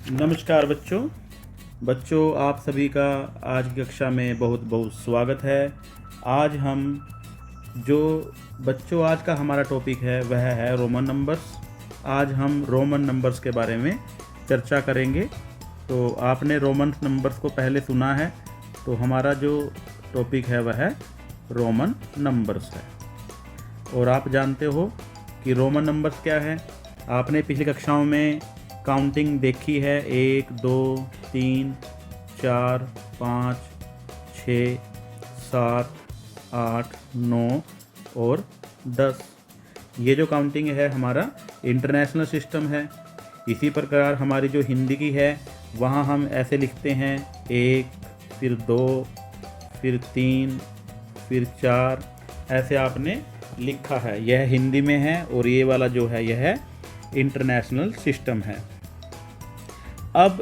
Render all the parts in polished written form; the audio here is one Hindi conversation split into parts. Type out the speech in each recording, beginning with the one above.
नमस्कार बच्चों आप सभी का आज की कक्षा में बहुत बहुत स्वागत है। आज का हमारा टॉपिक है वह है रोमन नंबर्स। आज हम रोमन नंबर्स के बारे में चर्चा करेंगे। तो आपने रोमन नंबर्स को पहले सुना है, तो हमारा जो टॉपिक है वह है रोमन नंबर्स है। और आप जानते हो कि रोमन नंबर्स क्या है। आपने पिछली कक्षाओं में काउंटिंग देखी है, 1 2 3 4 5 6 7 8 9 और 10। ये जो काउंटिंग है हमारा इंटरनेशनल सिस्टम है। इसी प्रकार हमारी जो हिंदी की है वहाँ हम ऐसे लिखते हैं 1 फिर 2 फिर 3 फिर 4, ऐसे आपने लिखा है। यह हिंदी में है और ये वाला जो है यह इंटरनेशनल सिस्टम है। अब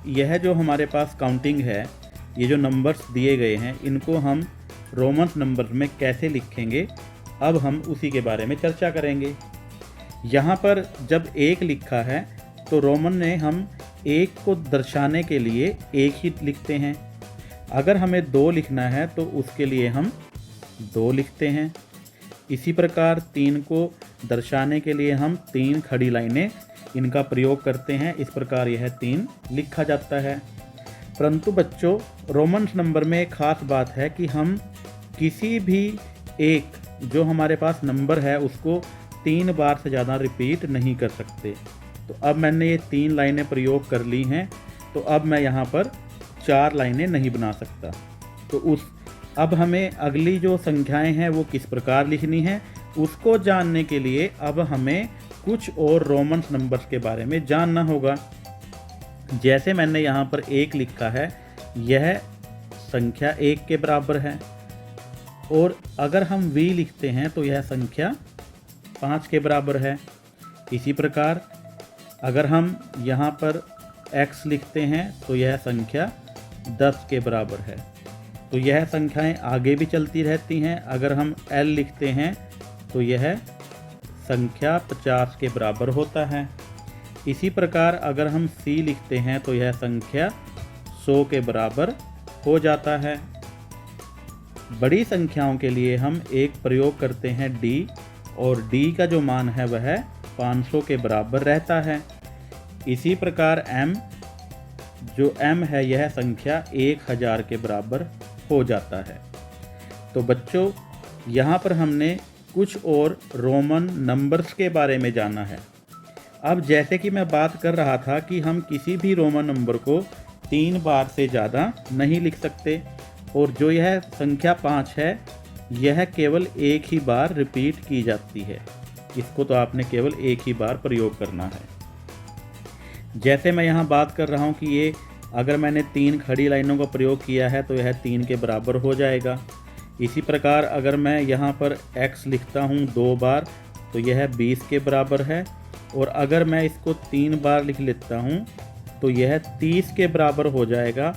यह जो हमारे पास काउंटिंग है, ये जो नंबर्स दिए गए हैं, इनको हम रोमन नंबर में कैसे लिखेंगे, अब हम उसी के बारे में चर्चा करेंगे। यहाँ पर जब 1 लिखा है तो रोमन में हम 1 को दर्शाने के लिए 1 ही लिखते हैं। अगर हमें 2 लिखना है तो उसके लिए हम 2 लिखते हैं। इसी प्रकार 3 को दर्शाने के लिए हम 3 खड़ी लाइनें इनका प्रयोग करते हैं। इस प्रकार यह 3 लिखा जाता है। परंतु बच्चों, रोमन नंबर में एक खास बात है कि हम किसी भी एक जो हमारे पास नंबर है उसको 3 बार से ज़्यादा रिपीट नहीं कर सकते। तो अब मैंने ये 3 लाइनें प्रयोग कर ली हैं, तो अब मैं यहाँ पर 4 लाइनें नहीं बना सकता। तो अब हमें अगली जो संख्याएं हैं वो किस प्रकार लिखनी है, उसको जानने के लिए अब हमें कुछ और रोमन नंबर्स के बारे में जानना होगा। जैसे मैंने यहाँ पर 1 लिखा है, यह संख्या 1 के बराबर है। और अगर हम V लिखते हैं तो यह संख्या 5 के बराबर है। इसी प्रकार अगर हम यहाँ पर X लिखते हैं तो यह संख्या 10 के बराबर है। तो यह संख्याएं आगे भी चलती रहती हैं। अगर हम L लिखते हैं तो यह संख्या 50 के बराबर होता है। इसी प्रकार अगर हम C लिखते हैं तो यह संख्या 100 के बराबर हो जाता है। बड़ी संख्याओं के लिए हम एक प्रयोग करते हैं D, और D का जो मान है वह 500 के बराबर रहता है। इसी प्रकार जो M है यह संख्या 1000 के बराबर हो जाता है। तो बच्चों, यहाँ पर हमने कुछ और रोमन नंबर्स के बारे में जाना है। अब जैसे कि मैं बात कर रहा था कि हम किसी भी रोमन नंबर को 3 बार से ज़्यादा नहीं लिख सकते, और जो यह संख्या 5 है यह केवल 1 ही बार रिपीट की जाती है। इसको तो आपने केवल 1 ही बार प्रयोग करना है। जैसे मैं यहाँ बात कर रहा हूँ कि ये अगर मैंने 3 खड़ी लाइनों का प्रयोग किया है तो यह 3 के बराबर हो जाएगा। इसी प्रकार अगर मैं यहाँ पर X लिखता हूँ 2 बार तो यह 20 के बराबर है। और अगर मैं इसको 3 बार लिख लेता हूँ तो यह 30 के बराबर हो जाएगा।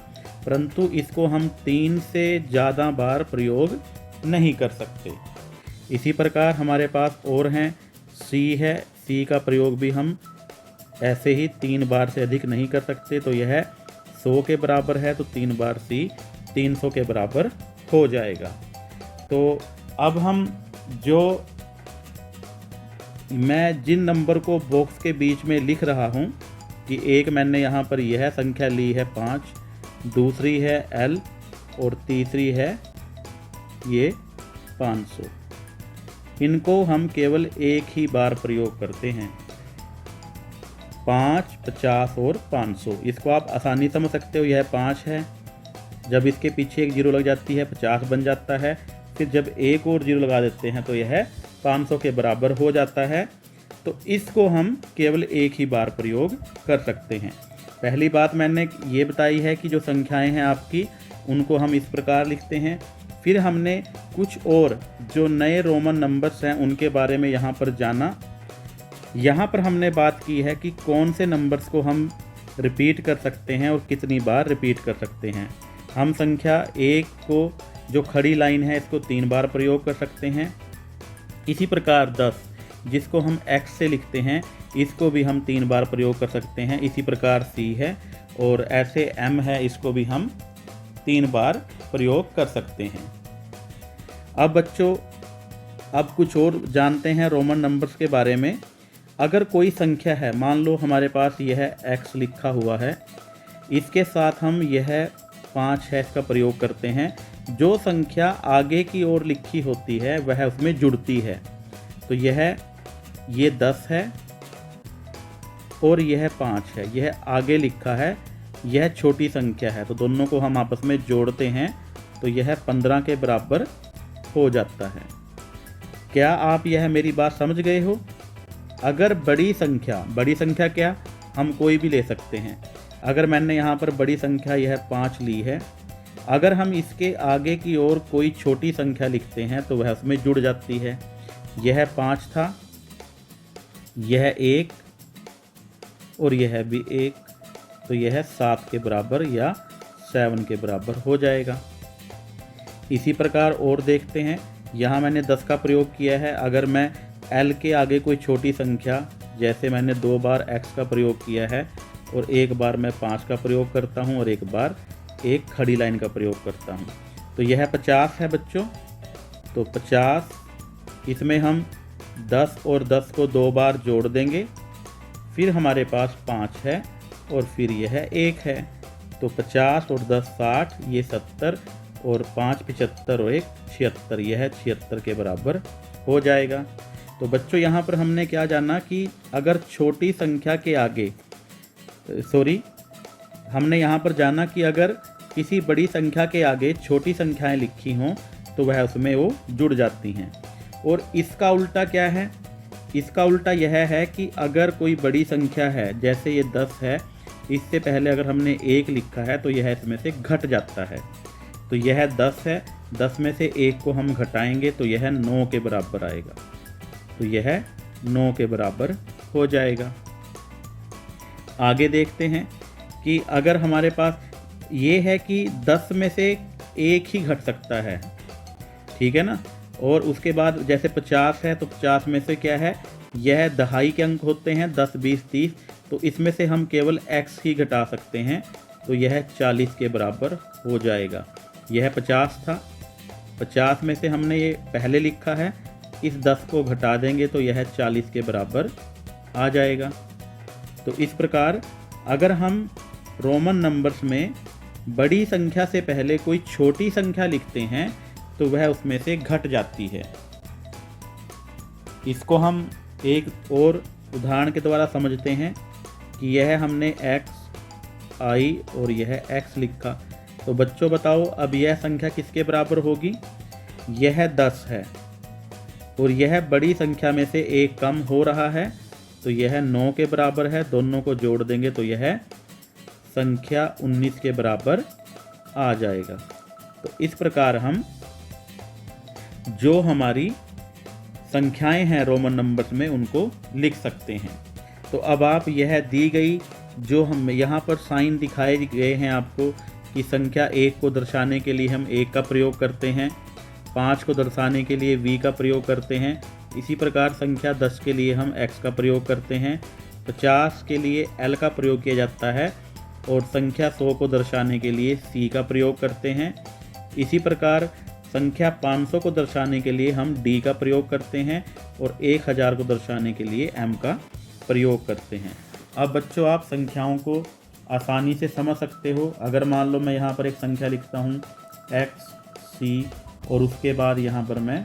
परंतु इसको हम 3 से ज़्यादा बार प्रयोग नहीं कर सकते। इसी प्रकार हमारे पास और हैं C है। C का प्रयोग भी हम ऐसे ही 3 बार से अधिक नहीं कर सकते। तो यह 100 के बराबर है, तो 3 बार C 300 के बराबर हो जाएगा। तो अब मैं जिन नंबर को बॉक्स के बीच में लिख रहा हूँ कि एक मैंने यहाँ पर यह संख्या ली है 5, दूसरी है L और तीसरी है ये 500। इनको हम केवल 1 ही बार प्रयोग करते हैं, 5, 50 और 500। इसको आप आसानी समझ सकते हो। यह 5 है, जब इसके पीछे एक 0 लग जाती है 50 बन जाता है। फिर जब एक और 0 लगा देते हैं तो यह 500 के बराबर हो जाता है। तो इसको हम केवल 1 ही बार प्रयोग कर सकते हैं। पहली बात मैंने ये बताई है कि जो संख्याएं हैं आपकी, उनको हम इस प्रकार लिखते हैं। फिर हमने कुछ और जो नए रोमन नंबर्स हैं उनके बारे में यहाँ पर जाना। यहाँ पर हमने बात की है कि कौन से नंबर्स को हम रिपीट कर सकते हैं और कितनी बार रिपीट कर सकते हैं। हम संख्या 1 को जो खड़ी लाइन है इसको 3 बार प्रयोग कर सकते हैं। इसी प्रकार 10, जिसको हम x से लिखते हैं इसको भी हम 3 बार प्रयोग कर सकते हैं। इसी प्रकार c है और ऐसे m है, इसको भी हम 3 बार प्रयोग कर सकते हैं। अब बच्चों अब कुछ और जानते हैं रोमन नंबर्स के बारे में। अगर कोई संख्या है, मान लो हमारे पास यह x लिखा हुआ है, इसके साथ हम यह 5 है इसका प्रयोग करते हैं। जो संख्या आगे की ओर लिखी होती है वह उसमें जुड़ती है। तो ये 10 है और यह 5 है, यह आगे लिखा है, यह छोटी संख्या है, तो दोनों को हम आपस में जोड़ते हैं तो यह 15 के बराबर हो जाता है। क्या आप यह मेरी बात समझ गए हो? अगर बड़ी संख्या क्या, हम कोई भी ले सकते हैं। अगर मैंने यहाँ पर बड़ी संख्या यह 5 ली है, अगर हम इसके आगे की ओर कोई छोटी संख्या लिखते हैं तो वह उसमें जुड़ जाती है। यह 5 था, यह 1 और यह भी 1, तो यह 7 के बराबर या 7 के बराबर हो जाएगा। इसी प्रकार और देखते हैं, यहाँ मैंने 10 का प्रयोग किया है। अगर मैं L के आगे कोई छोटी संख्या, जैसे मैंने 2 बार x का प्रयोग किया है और 1 बार मैं 5 का प्रयोग करता हूँ और 1 बार एक खड़ी लाइन का प्रयोग करता हूँ, तो यह 50 है बच्चों। तो 50, इसमें हम 10 और 10 को 2 बार जोड़ देंगे, फिर हमारे पास 5 है और फिर यह 1 है। तो 50 और 10 60, ये 70 और 5 75 और 1 76, यह 76 के बराबर हो जाएगा। तो बच्चों यहाँ पर हमने क्या जाना कि अगर छोटी संख्या के आगे हमने यहाँ पर जाना कि अगर किसी बड़ी संख्या के आगे छोटी संख्याएं लिखी हों तो वह उसमें वो जुड़ जाती हैं। और इसका उल्टा क्या है? इसका उल्टा यह है कि अगर कोई बड़ी संख्या है, जैसे ये 10 है, इससे पहले अगर हमने 1 लिखा है तो यह इसमें से घट जाता है। तो यह 10 है, 10 में से 1 को हम घटाएंगे तो यह 9 के बराबर आएगा, तो यह 9 के बराबर हो जाएगा। आगे देखते हैं कि अगर हमारे पास ये है कि 10 में से 1 ही घट सकता है, ठीक है ना। और उसके बाद जैसे 50 है तो 50 में से क्या है, यह दहाई के अंक होते हैं 10 20 30, तो इसमें से हम केवल x ही घटा सकते हैं, तो यह 40 के बराबर हो जाएगा। यह 50 था, 50 में से हमने ये पहले लिखा है, इस 10 को घटा देंगे तो यह 40 के बराबर आ जाएगा। तो इस प्रकार अगर हम रोमन नंबर्स में बड़ी संख्या से पहले कोई छोटी संख्या लिखते हैं तो वह उसमें से घट जाती है। इसको हम एक और उदाहरण के द्वारा समझते हैं कि यह हमने x i और यह x लिखा, तो बच्चों बताओ अब यह संख्या किसके बराबर होगी? यह 10 है और यह बड़ी संख्या में से 1 कम हो रहा है, तो यह 9 के बराबर है। दोनों को जोड़ देंगे तो यह संख्या 19 के बराबर आ जाएगा। तो इस प्रकार हम जो हमारी संख्याएं हैं रोमन नंबर्स में उनको लिख सकते हैं। तो अब आप यह दी गई जो हम यहाँ पर साइन दिखाए गए हैं आपको कि संख्या 1 को दर्शाने के लिए हम 1 का प्रयोग करते हैं, 5 को दर्शाने के लिए v का प्रयोग करते हैं, इसी प्रकार संख्या 10 के लिए हम x का प्रयोग करते हैं, 50 के लिए l का प्रयोग किया जाता है और संख्या 100 को दर्शाने के लिए c का प्रयोग करते हैं। इसी प्रकार संख्या 500 को दर्शाने के लिए हम d का प्रयोग करते हैं और 1000 को दर्शाने के लिए m का प्रयोग करते हैं। अब बच्चों आप संख्याओं को आसानी से समझ सकते हो। अगर मान लो मैं यहाँ पर एक संख्या लिखता हूँ x c और उसके बाद यहाँ पर मैं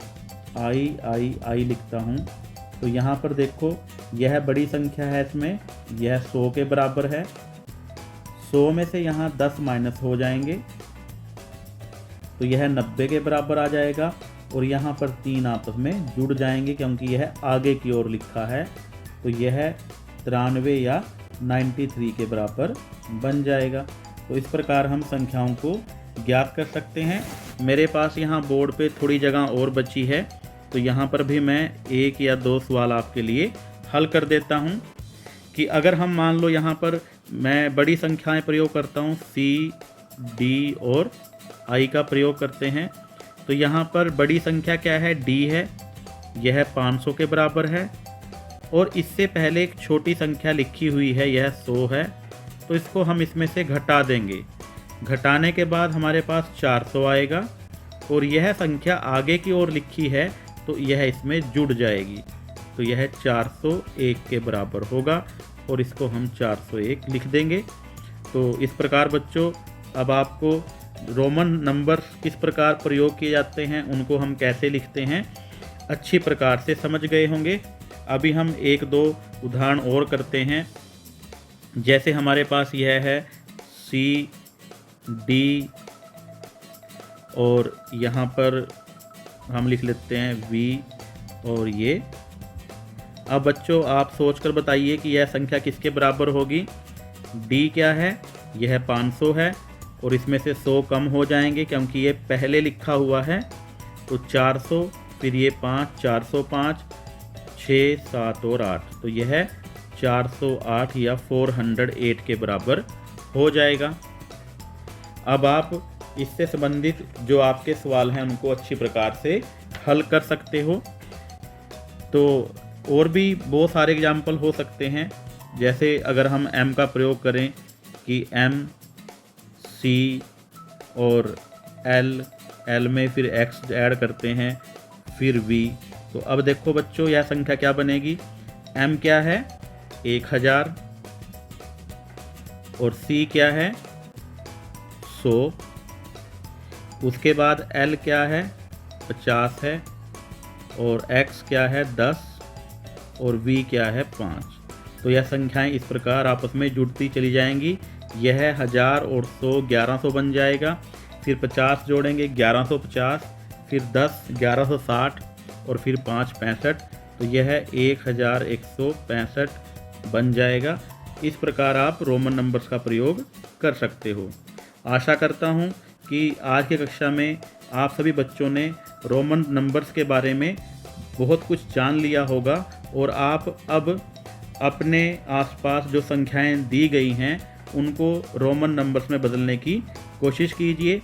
i लिखता हूँ, तो यहाँ पर देखो यह बड़ी संख्या है, इसमें यह 100 के बराबर है। 100 में से यहाँ 10 माइनस हो जाएंगे तो यह 90 के बराबर आ जाएगा और यहाँ पर 3 आपस में जुड़ जाएंगे क्योंकि यह आगे की ओर लिखा है, तो यह 93 या 93 के बराबर बन जाएगा। तो इस प्रकार हम संख्याओं को ज्ञात कर सकते हैं। मेरे पास यहाँ बोर्ड पे थोड़ी जगह और बची है, तो यहाँ पर भी मैं 1 या 2 सवाल आपके लिए हल कर देता हूँ कि अगर हम मान लो यहाँ पर मैं बड़ी संख्याएं प्रयोग करता हूँ, c, d और i का प्रयोग करते हैं, तो यहाँ पर बड़ी संख्या क्या है, d है, यह 500 के बराबर है और इससे पहले एक छोटी संख्या लिखी हुई है, यह 100 है, तो इसको हम इसमें से घटा देंगे। घटाने के बाद हमारे पास 400 आएगा और यह संख्या आगे की ओर लिखी है तो यह इसमें जुड़ जाएगी, तो यह 401 के बराबर होगा और इसको हम 401 लिख देंगे। तो इस प्रकार बच्चों अब आपको रोमन नंबर किस प्रकार प्रयोग किए जाते हैं, उनको हम कैसे लिखते हैं, अच्छी प्रकार से समझ गए होंगे। अभी हम एक दो उदाहरण और करते हैं। जैसे हमारे पास यह है CD और यहाँ पर हम लिख लेते हैं V और ये। अब बच्चों आप सोचकर बताइए कि यह संख्या किसके बराबर होगी। D क्या है, यह 500 है और इसमें से 100 कम हो जाएंगे क्योंकि ये पहले लिखा हुआ है, तो 400 फिर ये 5, 405, 6, 7 और 8, तो यह 408 या 408 के बराबर हो जाएगा। अब आप इससे संबंधित जो आपके सवाल हैं उनको अच्छी प्रकार से हल कर सकते हो। तो और भी बहुत सारे एग्जाम्पल हो सकते हैं। जैसे अगर हम m का प्रयोग करें कि m, c और l में फिर x ऐड करते हैं फिर v, तो अब देखो बच्चों यह संख्या क्या बनेगी। m क्या है 1000 और c क्या है 100, उसके बाद l क्या है 50 है और x क्या है 10 और v क्या है 5। तो यह संख्याएं इस प्रकार आपस में जुड़ती चली जाएंगी। यह 1000 और 100 1100 बन जाएगा, फिर 50 जोड़ेंगे 1150, फिर 10 1160 और फिर 5 65, तो यह 1165 बन जाएगा। इस प्रकार आप रोमन नंबर्स का प्रयोग कर सकते हो। आशा करता हूँ कि आज की कक्षा में आप सभी बच्चों ने रोमन नंबर्स के बारे में बहुत कुछ जान लिया होगा और आप अब अपने आसपास जो संख्याएं दी गई हैं उनको रोमन नंबर्स में बदलने की कोशिश कीजिए।